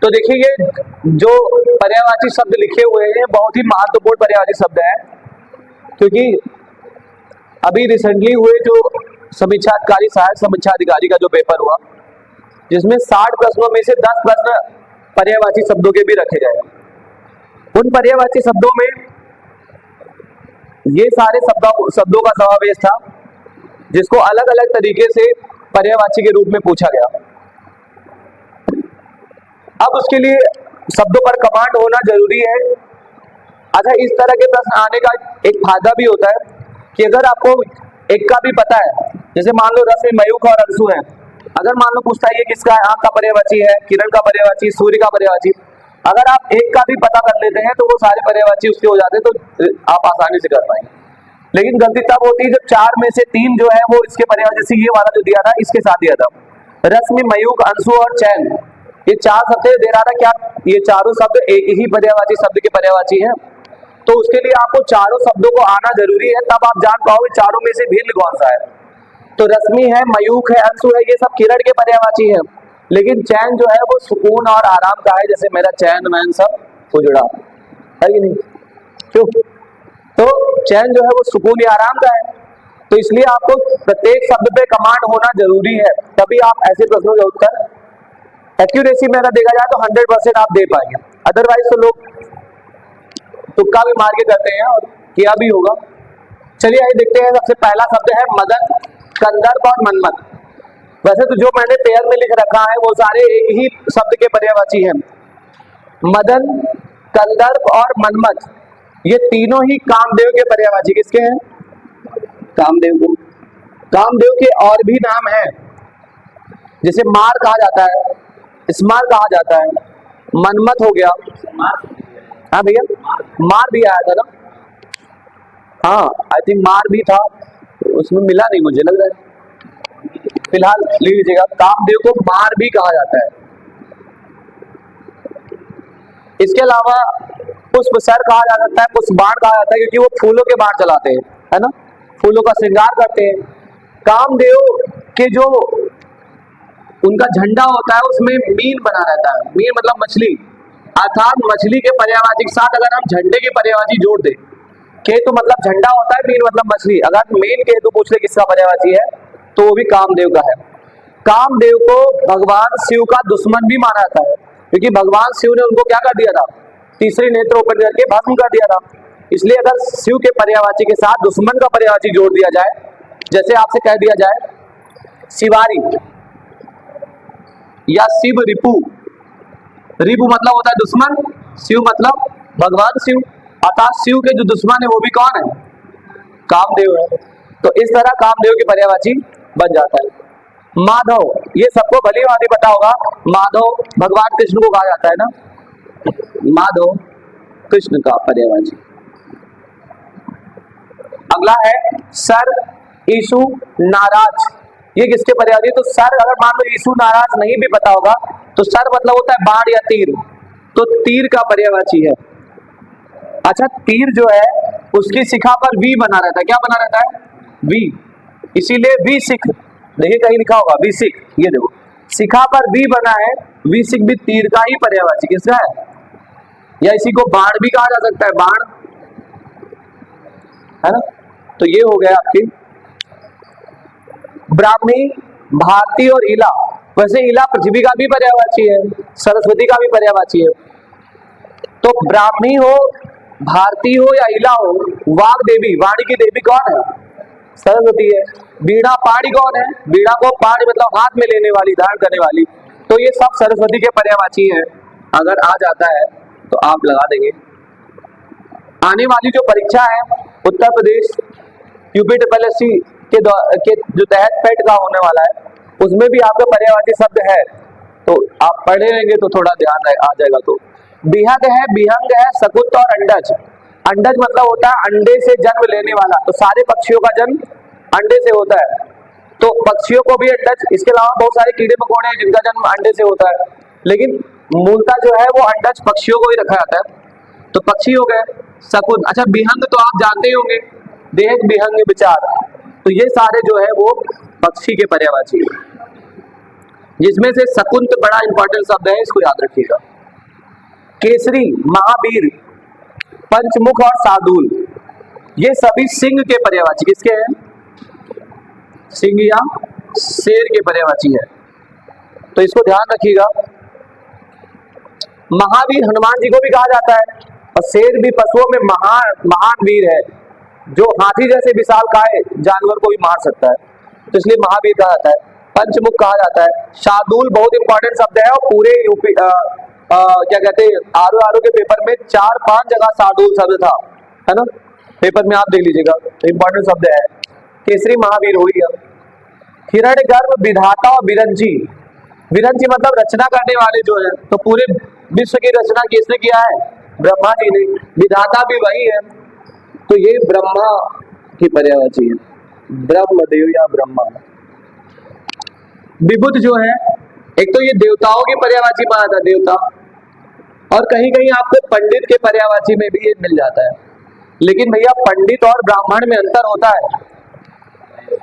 तो देखिए ये जो पर्यायवाची शब्द लिखे हुए हैं बहुत ही महत्वपूर्ण पर्यायवाची शब्द है, क्योंकि अभी रिसेंटली हुए जो समीक्षाधिकारी सहायक समीक्षा अधिकारी का जो पेपर हुआ, जिसमें 60 प्रश्नों में से 10 प्रश्न पर्यायवाची शब्दों के भी रखे गए। उन पर्यायवाची शब्दों में ये सारे शब्दों का समावेश था, जिसको अलग अलग तरीके से पर्यायवाची के रूप में पूछा गया। अब उसके लिए शब्दों पर कमांड होना जरूरी है। अच्छा, इस तरह के प्रश्न आने का एक फायदा भी होता है कि अगर आपको एक का भी पता है, जैसे मान लो रस में मयूख और अंशु है, अगर मान लो पूछता है ये किसका है, आंख का पर्यायवाची है, किरण का पर्यायवाची, सूर्य का पर्यायवाची, अगर आप एक का भी पता कर लेते हैं तो वो सारे पर्यायवाची उसके हो जाते हैं, तो आप आसानी से कर पाएंगे। लेकिन गलती तब होती है जब 4 में से 3 जो है वो इसके पर्यायवाची, जैसे ये वाला जो दिया था इसके साथ दिया था, रस में मयूख, अंशु और चैन, ये 4 शब्द दे रहा था, क्या ये चारों शब्द एक ही पर्यायवाची शब्द के पर्यायवाची हैं? तो उसके लिए आपको चारों शब्दों को आना जरूरी है, तब आप जान पाओगे चारों में से भिन्न कौन सा है। तो रश्मि है, मयूख है, अंशु है, ये सब किरण के पर्यायवाची है, लेकिन चैन जो है वो सुकून और आराम का है, जैसे मेरा चैन वैन सब उजड़ा है कि नहीं, क्यों? तो चैन जो है वो सुकून या आराम का है। तो इसलिए आपको प्रत्येक शब्द पे कमांड होना जरूरी है, तभी आप ऐसे प्रश्नों के उत्तर एक्यूरेसी में अगर देखा जाए तो 100% आप दे पाएंगे। अदरवाइज तो लोग तुक्का भी मार के करते हैं और किया भी होगा। चलिए आइए देखते हैं। सबसे पहला शब्द है मदन, कंदर्प और मनमत। वैसे तो जो मैंने पेयर में लिख रखा है वो सारे एक ही शब्द के पर्यायवाची हैं। मदन, कंदर्प और मनमत, ये तीनों ही कामदेव के पर्यायवाची किसके हैं? कामदेव को। कामदेव के और भी नाम हैं, जैसे मार कहा जाता है, स्मार कहा जाता है, मनमत हो गया। हाँ भैया, मार भी आया था ना? हाँ, आई थिंक मार भी था, उसमें मिला नहीं मुझे लग रहा है। फिलहाल ले लीजिएगा, कामदेव को मार भी कहा जाता है। इसके अलावा पुष्पसर कहा जा सकता है, पुष्पबाण कहा जाता है, क्योंकि वो फूलों के बाण चलाते हैं, है ना, फूलों का श्रृंगार करते हैं। कामदेव के जो उनका झंडा होता है उसमें मीन बना रहता है, मीन मतलब मछली, अर्थात मछली के पर्यायवाची के साथ अगर हम झंडे के पर्यायवाची जोड़ दें, केतु मतलब झंडा होता है, मीन मतलब मछली, अगर मेन केतु पूछ ले किसका पर्यायवाची है तो वो भी कामदेव का है। कामदेव को भगवान शिव का दुश्मन भी माना जाता है, क्योंकि भगवान शिव ने उनको क्या कर दिया था? तीसरे नेत्र ओपन करके भस्म कर दिया था। इसलिए अगर शिव के पर्यायवाची के साथ दुश्मन का पर्यायवाची जोड़ दिया जाए, जैसे आपसे कह दिया जाए शिवारी या शिव रिपु, रिपु मतलब होता है दुश्मन, शिव मतलब भगवान शिव, अर्थात शिव के जो दुश्मन है वो भी कौन है? कामदेव है। तो इस तरह कामदेव के पर्यायवाची बन जाता है। माधव, ये सबको भली भांति पता होगा, माधव भगवान कृष्ण को कहा जाता है ना, माधव कृष्ण का पर्यायवाची। अगला है सर, ईशु, नाराज, ये किसके पर्यायवाची? तो सर, अगर मान लो ईशु नाराज नहीं भी पता होगा तो सर मतलब होता है बाण या तीर, तो तीर का पर्यायवाची है। अच्छा, तीर जो है उसकी शिखा पर वी बना रहता है, क्या बना रहता है? वी, इसीलिए वी सिख, देखिए कहीं लिखा होगा वी सिख, ये देखो शिखा पर वी बना है, वी सिख भी तीर का ही पर्यायवाची किसका है? या इसी को बाण भी कहा जा सकता है, बाण, है ना। तो ये हो गया आपकी ब्राह्मी, भारती और इला। वैसे इला पृथ्वी का भी पर्यायवाची है, सरस्वती का भी पर्यायवाची है। तो ब्राह्मी हो, भारती हो या इला हो, वाग देवी, वाणी की देवी कौन है? सरस्वती है। बीड़ा पाणी कौन है? बीड़ा को पाणी मतलब हाथ में लेने वाली, धारण करने वाली, तो ये सब सरस्वती के पर्यायवाची है। अगर आ जाता है तो आप लगा देंगे। आने वाली जो परीक्षा है उत्तर प्रदेश यूपीएससी के जो तहत पेट का होने वाला है, उसमें भी आपका पर्यायवाची शब्द है, तो आप पढ़े रहेंगे तो थोड़ा ध्यान आ जाएगा। तो बिहंग है, विहंग है, सकुत और अंडज। अंडज मतलब होता है अंडे से जन्म लेने वाला, तो सारे पक्षियों का जन्म अंडे से होता है, तो पक्षियों को भी अंडज। इसके अलावा बहुत सारे कीड़े मकोड़े हैं जिनका जन्म अंडे से होता है, लेकिन मूलतः जो है वो अंडज पक्षियों को ही रखा जाता है। तो पक्षी हो गए, सकुन। अच्छा, विहंग तो आप जानते ही होंगे, देह विहंग विचार, तो ये सारे जो है वो पक्षी के पर्यायवाची है, जिसमें से शकुंत बड़ा इंपॉर्टेंट शब्द है, इसको याद रखिएगा। केसरी, महावीर, पंचमुख और शार्दूल, ये सभी सिंह के पर्यायवाची किसके हैं? सिंह या शेर के पर्यायवाची है। तो इसको ध्यान रखिएगा। महावीर हनुमान जी को भी कहा जाता है, और शेर भी पशुओं में महान वीर है, जो हाथी जैसे विशालकाय जानवर को भी मार सकता है, तो इसलिए महावीर कहा जाता है। पंचमुख कहा जाता है। शार्दूल बहुत इंपॉर्टेंट शब्द है, और पूरे यूपी क्या कहते हैं आरओ के पेपर में 4-5 जगह शार्दूल शब्द था, है ना, पेपर में आप देख लीजिएगा, इंपॉर्टेंट शब्द है। केसरी महावीर हो गया। हिरण्यगर्भ, विधाता और विरंची, विरंची मतलब रचना करने वाले जो है, तो पूरे विश्व की रचना किसने किया है? ब्रह्मा जी ने। विधाता भी वही है, तो ये ब्रह्मा की पर्यायवाची है, ब्रह्मदेव या ब्रह्मा। विबुध जो है, एक तो ये देवताओं की पर्यायवाची माना था, देवता, और कहीं कहीं आपको पंडित के पर्यायवाची में भी ये मिल जाता है। लेकिन भैया पंडित और ब्राह्मण में अंतर होता है।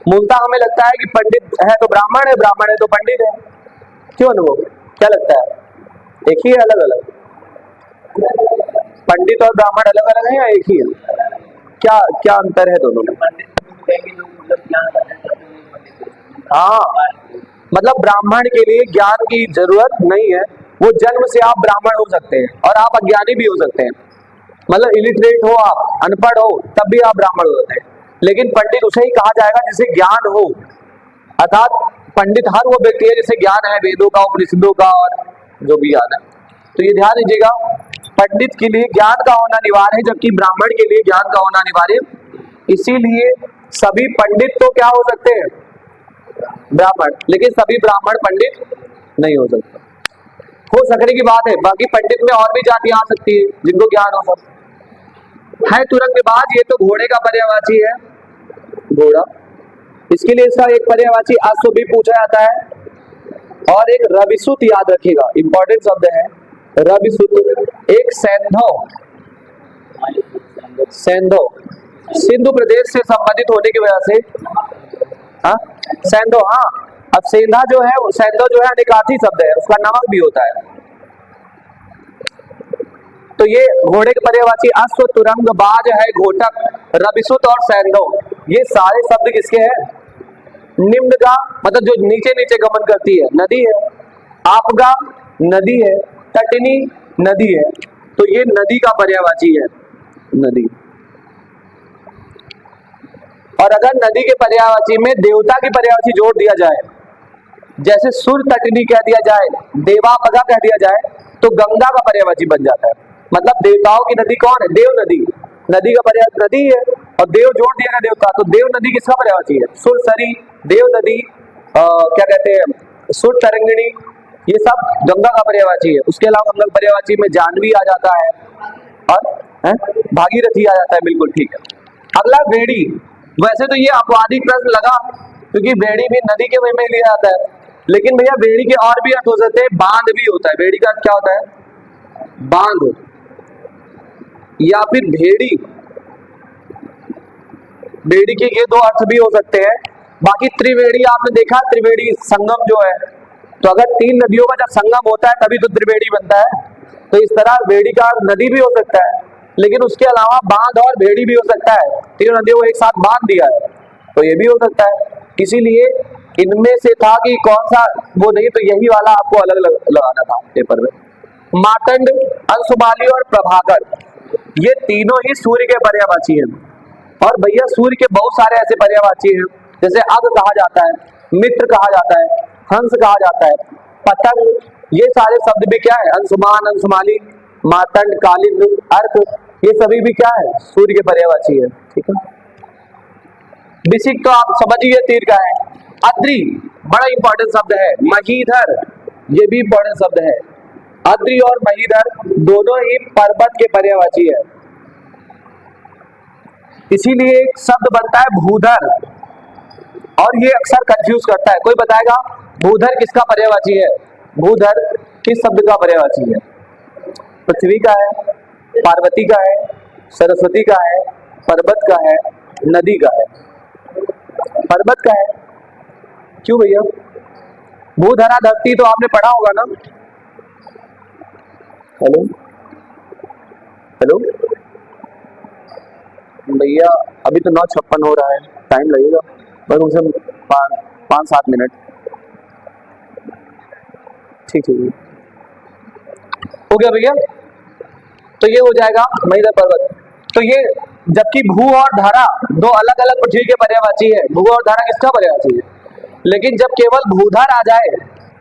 मूलतः हमें लगता है कि पंडित है तो ब्राह्मण है, ब्राह्मण है तो पंडित है। क्यों अनुभव, क्या लगता है? एक ही है, अलग अलग? पंडित और ब्राह्मण अलग अलग है या एक ही है? क्या क्या अंतर है दोनों में? हाँ, मतलब ब्राह्मण के लिए ज्ञान की जरूरत नहीं है, वो जन्म से आप ब्राह्मण हो सकते हैं, और आप अज्ञानी भी हो सकते हैं। मतलब इलिटरेट हो आप, अनपढ़ हो, तब भी आप ब्राह्मण हो सकते हैं। लेकिन पंडित उसे ही कहा जाएगा जिसे ज्ञान हो, अर्थात पंडित हर वो व्यक्ति है जिसे ज्ञान है वेदों का, उपनिषदों का, और जो भी ज्ञान है। तो ये ध्यान दीजिएगा, पंडित के लिए ज्ञान का होना अनिवार्य है, जबकि ब्राह्मण के लिए ज्ञान का होना अनिवार्य। इसीलिए सभी पंडित तो क्या हो सकते हैं? ब्राह्मण, लेकिन सभी ब्राह्मण पंडित नहीं हो सकते। हो सकने की बात है, बाकी पंडित में और भी जातियां आ सकती है जिनको ज्ञान हो सब है। तुरंगबाज, ये तो घोड़े का पर्यायवाची है, घोड़ा। इसके लिए इसका एक पर्यायवाची अश्व भी पूछा जाता है, और एक रविसुत याद रखिएगा, इंपॉर्टेंट शब्द है रविसुत। एक सैंधव, सैंधव सिंधु प्रदेश से संबंधित होने की वजह से, हाँ सैंधव, हाँ। अब सेंधा जो है, सैंधव जो है अनिकार्थी शब्द है, उसका नमक भी होता है। तो ये घोड़े के पर्यायवाची अश्व, तुरंगबाज है घोटक, रविसुत और सैंधव, ये सारे शब्द किसके हैं? निम्नगा, मतलब जो नीचे नीचे गमन करती है, नदी है। आपगा नदी है, तटनी नदी है, तो ये नदी का पर्यायवाची है, नदी। और अगर नदी के पर्यायवाची में देवता की पर्यायवाची जोड़ दिया जाए, जैसे सुर तटनी कह दिया जाए, देवापगा कह दिया जाए, तो गंगा का पर्यायवाची बन जाता है। मतलब देवताओं की नदी कौन है? देव नदी, नदी का पर्याय नदी है, और देव जोड़ दिया गया देवता, तो देव नदी किसका पर्यायवाची है? सुरसरी, देव नदी, क्या कहते हैं, सुर तरंगिणी, ये सब गंगा का पर्यायवाची है। उसके अलावा गंगा पर्यायवाची में जाह्नवी आ जाता है, और भागीरथी आ जाता है, बिल्कुल ठीक है। अगला बेड़ी। वैसे तो ये अपवादिक प्रश्न लगा, क्योंकि बेड़ी भी नदी के वे में लिया जाता है, लेकिन भैया बेड़ी के और भी अर्थ हो सकते हैं। बांध भी होता है, बेड़ी का अर्थ क्या होता है? बांध, या फिर भेड़ी। बेड़ी के ये दो अर्थ भी हो सकते हैं। बाकी त्रिवेणी आपने देखा, त्रिवेणी संगम जो है, तो अगर तीन नदियों का जब संगम होता है तभी तो त्रिवेणी बनता है। तो इस तरह बेड़ी का नदी भी हो सकता है, लेकिन उसके अलावा बांध और भेड़ी भी हो सकता है। तीनों नदियों को एक साथ बांध दिया है, तो ये भी हो सकता है। इसीलिए इनमें से था कि कौन सा वो नहीं, तो यही वाला आपको अलग लगाना था पेपर में। मार्तंड, अंशुमाली और प्रभाकर, ये तीनों ही सूर्य के पर्यायवाची हैं। और भैया सूर्य के बहुत सारे ऐसे पर्यायवाची हैं, जैसे अग कहा जाता है, मित्र कहा जाता है, हंस कहा जाता है, पतंग, ये सारे शब्द भी क्या है? अंशुमान, अंशुमाली, मार्तंड, कालिंद, अर्क, ये सभी भी क्या है? सूर्य के पर्यायवाची है, ठीक है। बिसिक तो आप समझिए तीर का है। अद्री बड़ा इंपॉर्टेंट शब्द है। महीधर, ये भी इंपॉर्टेंट शब्द है। अद्री और महीधर दोनों ही पर्वत के पर्यायवाची है। इसीलिए एक शब्द बनता है भूधर, और ये अक्सर कंफ्यूज करता है। कोई बताएगा भूधर किसका पर्यायवाची है? भूधर किस शब्द का पर्यायवाची है? पृथ्वी का है, पार्वती का है, सरस्वती का है, पर्वत का है, नदी का है। पर्वत का है। क्यों भैया? भूधरा धरती तो आपने पढ़ा होगा ना? हेलो, हेलो भैया, अभी तो 9:56 हो रहा है, टाइम लगेगा बस उनसे 5-7 मिनट। ठीक ठीक हो गया भैया। तो ये हो जाएगा महीधर पर्वत। तो ये जबकि भू और धारा दो अलग अलग पृथ्वी के पर्यायवाची है, भू और धारा किसका पर्यायवाची है, लेकिन जब केवल भूधार आ जाए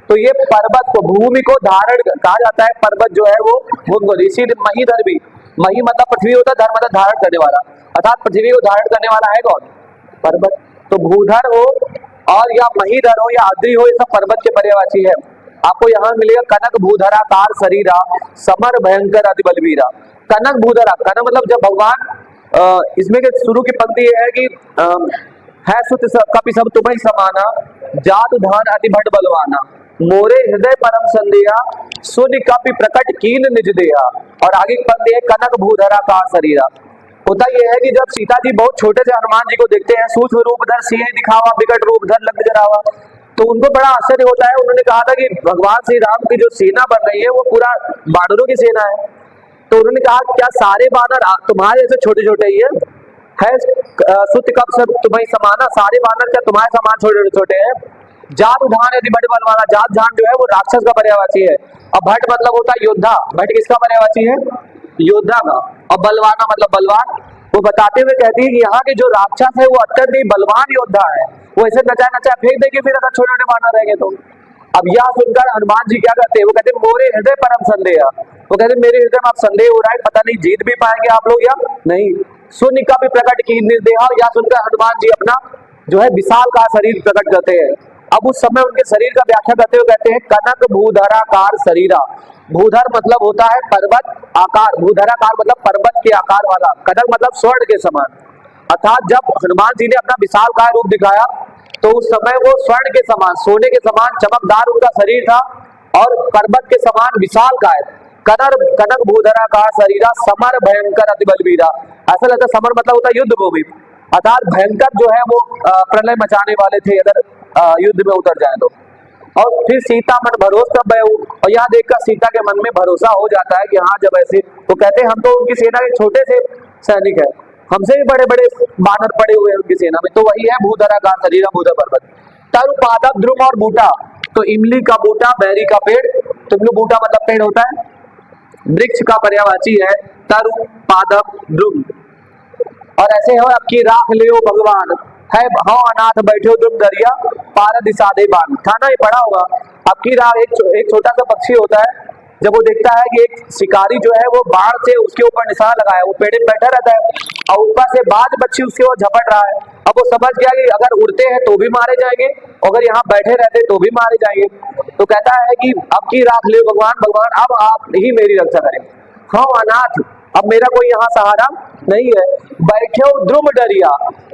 तो ये पर्वत को, भूमि को धारण कहा जाता है, पर्वत जो है वो ऋषि महीधर भी, मही मतलब पृथ्वी होता है, धर मतलब धारण करने वाला, अर्थात पृथ्वी को धारण करने वाला है कौन, पर्वत। तो भूधर हो और या महीधर हो या अद्रि हो, ये सब पर्वत के पर्यायवाची है। आपको यहाँ मिलेगा कनक भूधराकार शरीरा समर भयंकर अति बलवीरा। कनक भूधरा, कनक मतलब जब भगवान इसमें के शुरू की पंक्ति ये है कि है सुत कपि सब तुम्हें समाना, जात धान अति भट बलवाना, मोरे हृदय परम संदेहा, सुनि कपि प्रकट कीन निज देहा। और आगे की पंक्ति है कनक भूधरा का शरीरा। होता यह है कि जब सीता जी बहुत छोटे से हनुमान जी को देखते हैं, सूक्ष्म रूप धर सिंह दिखावा, विकट रूप धर लंक जरावा, तो उनको बड़ा आश्चर्य होता है। उन्होंने कहा था कि भगवान श्री राम की जो सेना बन रही है वो पूरा बानरों की सेना है। तो उन्होंने कहा क्या सारे बानर तुम्हारे जैसे छोटे छोटे ही है सुत कब सब तुम्हें समाना, सारे बानर क्या तुम्हारे समान छोटे छोटे हैं। जात धान यदि भट बलवाना, जात धान जो है वो राक्षस का पर्यायवाची है, और भट मतलब होता है योद्धा, भट किसका पर्यायवाची है, योद्धा का। और बलवाना मतलब बलवान। वो बताते हुए कहती है कि यहाँ के जो राक्षस है वो अत्यंत ही बलवान योद्धा है, वो ऐसे नचा नचा फेंक देंगे फिर अगर छोटे छोटे बानर रहेंगे तो। अब यह सुनकर हनुमान जी क्या कहते हैं, वो कहते हैं मोरे हृदय परम संदेह, वो कहते हैं मेरे हृदय में आप संदेह हो रहा है, पता नहीं जीत भी पाएंगे आप लोग या नहीं। सुन का भी प्रकट की निर्देहा, या सुनकर हनुमान जी अपना जो है विशाल का शरीर प्रकट करते हैं। अब उस समय उनके शरीर का व्याख्या करते हुए कहते हैं कनक भूधराकार शरीरा। भूधर मतलब होता है पर्वत, आकार भूधराकार मतलब पर्वत के आकार वाला, कनक मतलब स्वर्ण के समान। अर्थात जब हनुमान जी ने अपना विशाल का रूप दिखाया तो उस समय वो स्वर्ण के समान, सोने के समान चमकदार उनका शरीर था और पर्वत के समान विशाल काय। कनक भूधराकार शरीरा समर भयंकर अति बलवीरा। ऐसा लगता है समर मतलब होता है युद्ध भूमि, अर्थात भयंकर जो है वो प्रलय मचाने वाले थे अगर युद्ध में उतर जाए तो। और फिर सीता मन भरोसा तब और यहाँ देखकर सीता के मन में भरोसा हो जाता है कि हाँ जब ऐसे, वो कहते हैं हम तो उनकी सेना के छोटे से सैनिक है, हमसे भी बड़े बड़े बानर पड़े हुए हैं उनकी सेना में। तो वही है भूधराकार शरीरा भूधर पर्वत। तरु पादप ध्रुव और बूटा, तो इमली का बूटा, बैरी का पेड़, तुमलो बूटा मतलब पेड़ होता है, वृक्ष का पर्यायवाची है तरु पादप ध्रुव। और ऐसे हो अब की राख ले भगवान, है हाँ अनाथ बैठे तुम दरिया पार दिशा दे बान। खाना ही पड़ा होगा। अब की राख एक छोटा सा पक्षी होता है, जब वो देखता है कि एक शिकारी जो है वो बाढ़ से उसके ऊपर निशाना लगाया, वो पेड़ पे बैठा रहता है और ऊपर से बाज पक्षी उसके ओर झपट रहा है। अब वो समझ गया कि अगर उड़ते हैं तो भी मारे जाएंगे, अगर यहाँ बैठे रहते तो भी मारे जाएंगे। तो कहता है कि अब की राख ले भगवान, भगवान अब आप ही मेरी रक्षा करें। हाँ अनाथ, अब मेरा कोई यहाँ सहारा नहीं है। बैठे हो ध्रुव डरिया,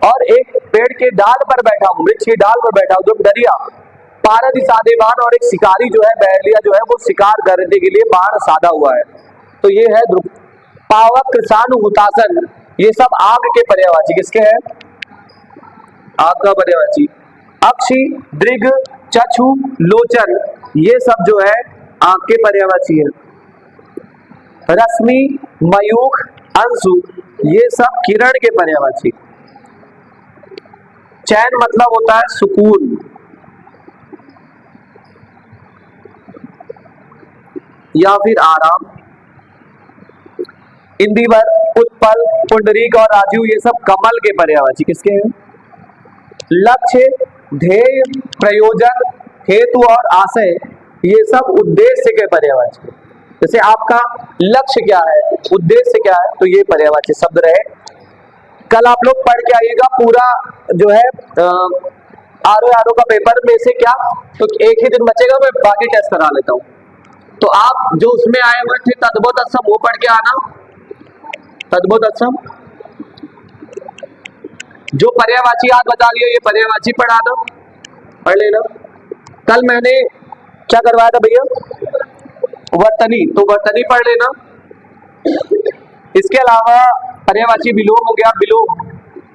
और एक पेड़ के डाल पर बैठा हूँ, वृक्ष की डाल पर बैठा हूँ ध्रुव डरिया। पारद सादेबान, और एक शिकारी जो है बहलिया जो है वो शिकार करने के लिए बाण साधा हुआ है। तो ये है ध्रुव। पावक कृषाणु हुतासन, ये सब आग के पर्यायवाची किसके हैं, आग का पर्यायवाची। अक्षि दृग चक्षु लोचन, ये सब जो है आग के पर्यायवाची है। रश्मि मयूख अंशु, ये सब किरण के पर्यायवाची। चैन मतलब होता है सुकून, या फिर आराम। इंदिवर उत्पल पुंडरीक और राजू, ये सब कमल के पर्यायवाची किसके हैं। लक्ष्य ध्येय प्रयोजन हेतु और आशय, ये सब उद्देश्य के पर्यायवाची। जैसे आपका लक्ष्य क्या है, उद्देश्य क्या है, तो ये पर्यायवाची शब्द रहे। कल आप लोग पढ़ के आइएगा पूरा जो है आरओ का पेपर में से क्या, तो एक ही दिन बचेगा, मैं बाकी टेस्ट करा लेता हूँ। तो आप जो उसमें आए हुए थे तद्भव तत्सम वो पढ़ के आना, तद्भव तत्सम। जो पर्यायवाची आज बता दिया ये पर्यायवाची पढ़ाना, पढ़ लेना। कल मैंने क्या करवाया था भैया, वर्तनी, तो वर्तनी पढ़ लेना। इसके अलावा पर्यायवाची विलोम हो गया, विलोम,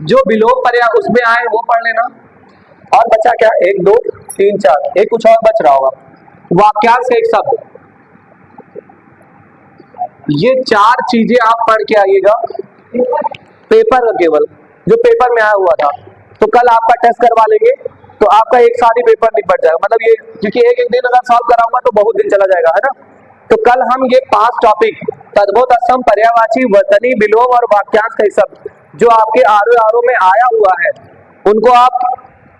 जो विलोम पर्याय उसमें आए वो पढ़ लेना। और बचा क्या, 1 2 3 4, एक कुछ और बच रहा होगा, वाक्यांश एक शब्द, ये 4 चीजें आप पढ़ के आइएगा पेपर का, केवल जो पेपर में आया हुआ था। तो कल आपका टेस्ट करवा लेंगे तो आपका एक साल ही पेपर निपट जाएगा, मतलब ये, क्योंकि एक एक दिन अगर सॉल्व कराऊंगा तो बहुत दिन चला जाएगा, है ना। तो कल हम ये 5 टॉपिक तद्भव, तत्सम, पर्यायवाची, वर्तनी, विलोम और वाक्यांश का सब जो आपके आरओ में आया हुआ है, उनको आप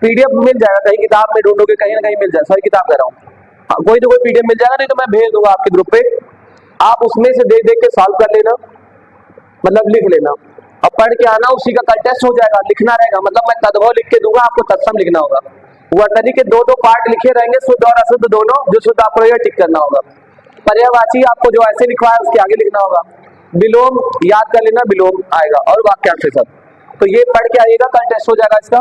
पीडीएफ मिल जाएगा, कहीं किताब में ढूंढोगे, कहीं ना कहीं मिल जाएगा, सॉरी किताब कह रहा हूँ, कोई तो कोई पीडीएफ मिल जाएगा, नहीं तो मैं भेज दूंगा आपके ग्रुप पे, आप उसमें से देख देख के सॉल्व कर लेना, मतलब लिख लेना और पढ़ के आना, उसी का कल टेस्ट हो जाएगा, लिखना रहेगा, मतलब मैं तद्भव लिख के दूंगा, आपको तत्सम लिखना होगा। वर्तनी के 2-2 पार्ट लिखे रहेंगे, शुद्ध और अशुद्ध दोनों, जो शुद्ध आपको ये टिक करना होगा। पर्यायवाची आपको जो ऐसे लिखवा है उसके आगे लिखना होगा। विलोम याद कर लेना, विलोम आएगा, और वाक्यांश सब। तो ये पढ़ के आइएगा, कल टेस्ट हो जाएगा इसका।